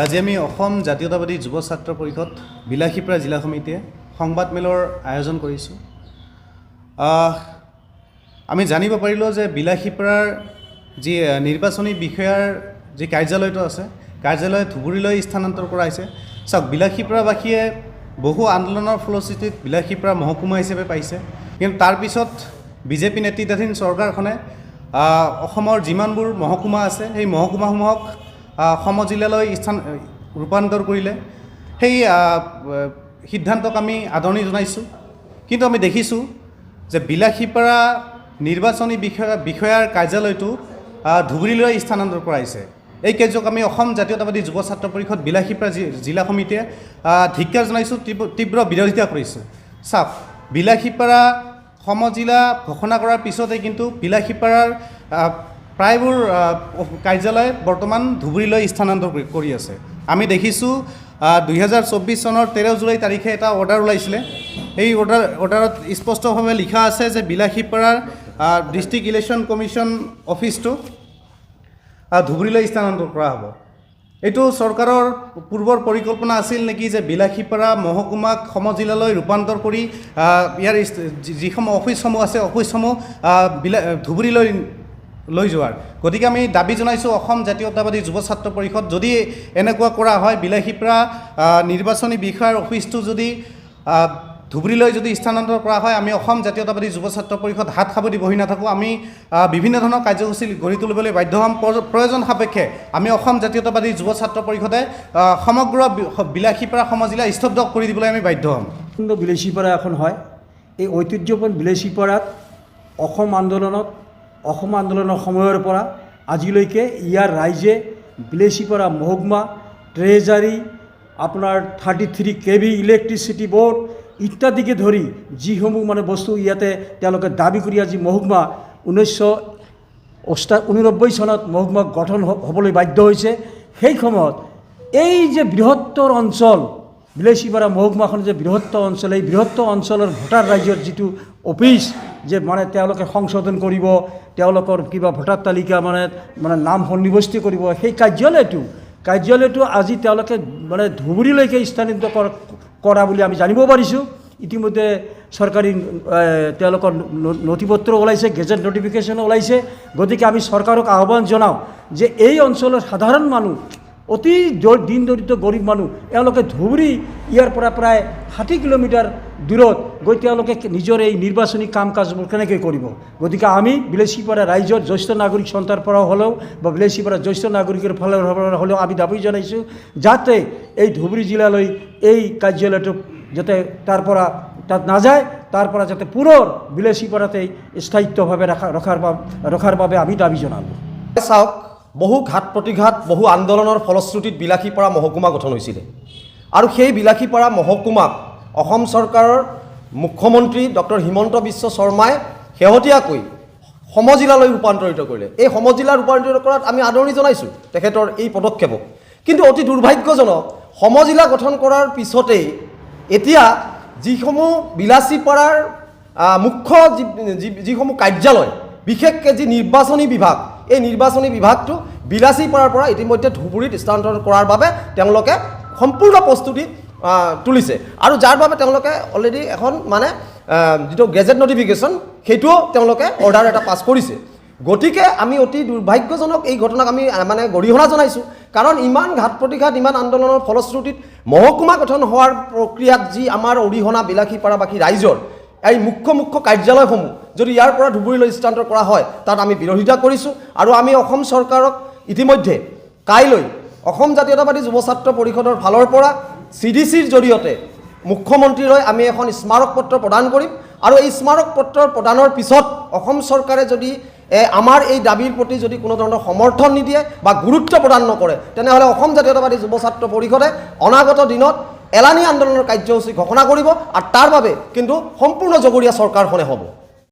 আজি আমি অসম জাতীয়তাবাদী যুৱ ছাত্ৰ পৰিষদ বিলাসীপাৰা জিলা সমিতিয়ে সংবাদ মেলৰ আয়োজন কৰিছোঁ। আমি জানিব পাৰিলোঁ যে বিলাসীপাৰাৰ যি নিৰ্বাচনী বিষয়াৰ যি কাৰ্যালয়টো আছে, কাৰ্যালয় ধুবুৰীলৈ স্থানান্তৰ কৰা হৈছে। চাওক, বিলাসীপাৰাবাসীয়ে বহু আন্দোলনৰ ফলশ্ৰুতিত বিলাসীপাৰা মহকুমা হিচাপে পাইছে, কিন্তু তাৰপিছত বিজেপি নেতৃত্বাধীন চৰকাৰখনে অসমৰ যিমানবোৰ মহকুমা আছে সেই মহকুমাসমূহক সমজিলালৈ ৰূপান্তৰ কৰিলে। সেই সিদ্ধান্তক আমি আদৰণি জনাইছোঁ। কিন্তু আমি দেখিছোঁ যে বিলাসীপাৰা নিৰ্বাচনী বিষয়াৰ কাৰ্যালয়টো ধুবুৰীলৈ স্থানান্তৰ কৰা হৈছে। এই কাৰ্যক আমি অসম জাতীয়তাবাদী যুৱ ছাত্ৰ পৰিষদ বিলাসীপাৰা জিলা সমিতিয়ে ধিক্কাৰ জনাইছোঁ, তীব্ৰ বিৰোধিতা কৰিছোঁ। চাওক, বিলাসীপাৰা সমজিলা ঘোষণা কৰাৰ পিছতে কিন্তু বিলাসীপাৰাৰ প্ৰায়বোৰ কাৰ্যালয় বৰ্তমান ধুবুৰীলৈ স্থানান্তৰ কৰি আছে। আমি দেখিছোঁ 2024 চনৰ 13 জুলাই তাৰিখে এটা অৰ্ডাৰ ওলাইছিলে। এই অৰ্ডাৰত স্পষ্টভাৱে লিখা আছে যে বিলাসীপাৰাৰ ডিষ্ট্ৰিক্ট ইলেকশ্যন কমিশ্যন অফিচটো ধুবুৰীলৈ স্থানান্তৰ কৰা হ'ব। এইটো চৰকাৰৰ পূৰ্বৰ পৰিকল্পনা আছিল নেকি যে বিলাসীপাৰা মহকুমাক সমজিলালৈ ৰূপান্তৰ কৰি ইয়াৰ যিসমূহ অফিচসমূহ আছে অফিচসমূহ ধুবুৰীলৈ লৈ যোৱাৰ। গতিকে আমি দাবী জনাইছোঁ অসম জাতীয়তাবাদী যুৱ ছাত্ৰ পৰিষদ, যদি এনেকুৱা কৰা হয়, বিলাসীপাৰা নিৰ্বাচনী বিষয়াৰ অফিচটো যদি ধুবুৰীলৈ যদি স্থানান্তৰ কৰা হয়, আমি অসম জাতীয়তাবাদী যুৱ ছাত্ৰ পৰিষদ হাত সাৱটি বহি নাথাকোঁ। আমি বিভিন্ন ধৰণৰ কাৰ্যসূচী গঢ়ি তুলিবলৈ বাধ্য হ'ম। প্ৰয়োজন সাপেক্ষে আমি অসম জাতীয়তাবাদী যুৱ ছাত্ৰ পৰিষদে সমগ্ৰ বিলাসীপাৰা সমজিলা স্তব্ধ কৰি দিবলৈ আমি বাধ্য হ'ম। বিলাসীপাৰা এখন হয়, এই ঐতিহ্যপূৰ্ণ বিলাসীপাৰাত অসম আন্দোলনৰ সময়ৰ পৰা আজিলৈকে ইয়াৰ ৰাইজে বিলাসীপাৰা মহকুমা, ট্ৰেজাৰী, আপোনাৰ 33 kV ইলেক্ট্ৰিচিটি বোৰ্ড ইত্যাদিকে ধৰি যিসমূহ বস্তু ইয়াতে তেওঁলোকে দাবী কৰি আজি মহকুমা 1989 চনত মহকুমা গঠন হ'বলৈ বাধ্য হৈছে। সেই সময়ত এই যে বৃহত্তৰ অঞ্চল বিলাসীপাৰা মহকুমাখন যে বৃহত্তৰ অঞ্চল, এই বৃহত্তৰ অঞ্চলৰ ভোটাৰ ৰাইজৰ যিটো অফিচ যে তেওঁলোকে সংশোধন কৰিব, তেওঁলোকৰ কিবা ভোটাৰ তালিকা নাম সন্নিৱিষ্ট কৰিব, সেই কাৰ্যালয়টো আজি তেওঁলোকে ধুবুৰীলৈকে স্থানান্তৰ কৰা বুলি আমি জানিব পাৰিছোঁ। ইতিমধ্যে চৰকাৰী তেওঁলোকৰ নথিপত্ৰ ওলাইছে, গেজেট নটিফিকেশ্যন ওলাইছে। গতিকে আমি চৰকাৰক আহ্বান জনাওঁ যে এই অঞ্চলৰ সাধাৰণ মানুহ, অতি দিন দৰিদ্ৰ গৰীব মানুহ, এওঁলোকে ধুবুৰী ইয়াৰ পৰা প্ৰায় 60 কিলোমিটাৰ দূৰত গৈ তেওঁলোকে নিজৰ এই নিৰ্বাচনী কাম কাজবোৰ কেনেকৈ কৰিব। গতিকে আমি বিলাসীপাৰা ৰাইজৰ জ্যেষ্ঠ নাগৰিক সন্থাৰ পৰা হ'লেও বা বিলাসীপাৰা জ্যেষ্ঠ নাগৰিকৰ ফালৰ পৰা হ'লেও আমি দাবী জনাইছোঁ যাতে এই ধুবুৰী জিলালৈ এই কাৰ্যালয়টো যাতে তাত নাযায়, তাৰ পৰা যাতে পুনৰ বিলাসীপাৰাতেই স্থায়িত্বভাৱে ৰখাৰ বাবে আমি দাবী জনালোঁ। চাওক, বহু ঘাত প্ৰতিঘাত, বহু আন্দোলনৰ ফলশ্ৰুতিত বিলাসীপাৰা মহকুমা গঠন হৈছিলে আৰু সেই বিলাসীপাৰা মহকুমাক অসম চৰকাৰৰ মুখ্যমন্ত্ৰী ডক্টৰ হিমন্ত বিশ্ব শৰ্মাই শেহতীয়াকৈ সমজিলালৈ ৰূপান্তৰিত কৰিলে। এই সমজিলা ৰূপান্তৰিত কৰাত আমি আদৰণি জনাইছোঁ তেখেতৰ এই পদক্ষেপক। কিন্তু অতি দুৰ্ভাগ্যজনক, সমজিলা গঠন কৰাৰ পিছতেই এতিয়া যিসমূহ বিলাসীপাৰাৰ মুখ্য যিসমূহ কাৰ্যালয়, বিশেষকৈ যি নিৰ্বাচনী বিভাগ, এই নিৰ্বাচনী বিভাগটো বিলাসীপাৰাৰ পৰা ইতিমধ্যে ধুবুৰীত স্থানান্তৰ কৰাৰ বাবে তেওঁলোকে সম্পূৰ্ণ প্ৰস্তুতি তুলিছে আৰু যাৰ বাবে তেওঁলোকে অলৰেডি এখন যিটো গেজেট নটিফিকেশ্যন সেইটোও তেওঁলোকে অৰ্ডাৰ এটা পাছ কৰিছে। গতিকে আমি অতি দুৰ্ভাগ্যজনক এই ঘটনাক আমি গৰিহণা জনাইছোঁ। কাৰণ ইমান ঘাত প্ৰতিঘাত, ইমান আন্দোলনৰ ফলশ্ৰুতিত মহকুমা গঠন হোৱাৰ প্ৰক্ৰিয়াত যি আমাৰ অৰিহণা বিলাসীপাৰাবাসী ৰাইজৰ, এই মুখ্য কাৰ্যালয়সমূহ যদি ইয়াৰ পৰা ধুবুৰীলৈ স্থানান্তৰ কৰা হয়, তাত আমি বিৰোধিতা কৰিছোঁ। আৰু আমি অসম চৰকাৰক ইতিমধ্যে কাইলৈ অসম জাতীয়তাবাদী যুৱ ছাত্ৰ পৰিষদৰ ফালৰ পৰা CDCৰ জৰিয়তে মুখ্যমন্ত্ৰীলৈ আমি এখন স্মাৰক পত্ৰ প্ৰদান কৰিম আৰু এই স্মাৰক পত্ৰ প্ৰদানৰ পিছত অসম চৰকাৰে যদি আমাৰ এই দাবীৰ প্ৰতি যদি কোনো ধৰণৰ সমৰ্থন নিদিয়ে বা গুৰুত্ব প্ৰদান নকৰে, তেনেহ'লে অসম জাতীয়তাবাদী যুৱ ছাত্ৰ পৰিষদে অনাগত দিনত এলানি আন্দোলনৰ কাৰ্যসূচী ঘোষণা কৰিব আৰু তাৰ বাবে কিন্তু সম্পূৰ্ণ জগৰীয়া চৰকাৰখনে হ'ব।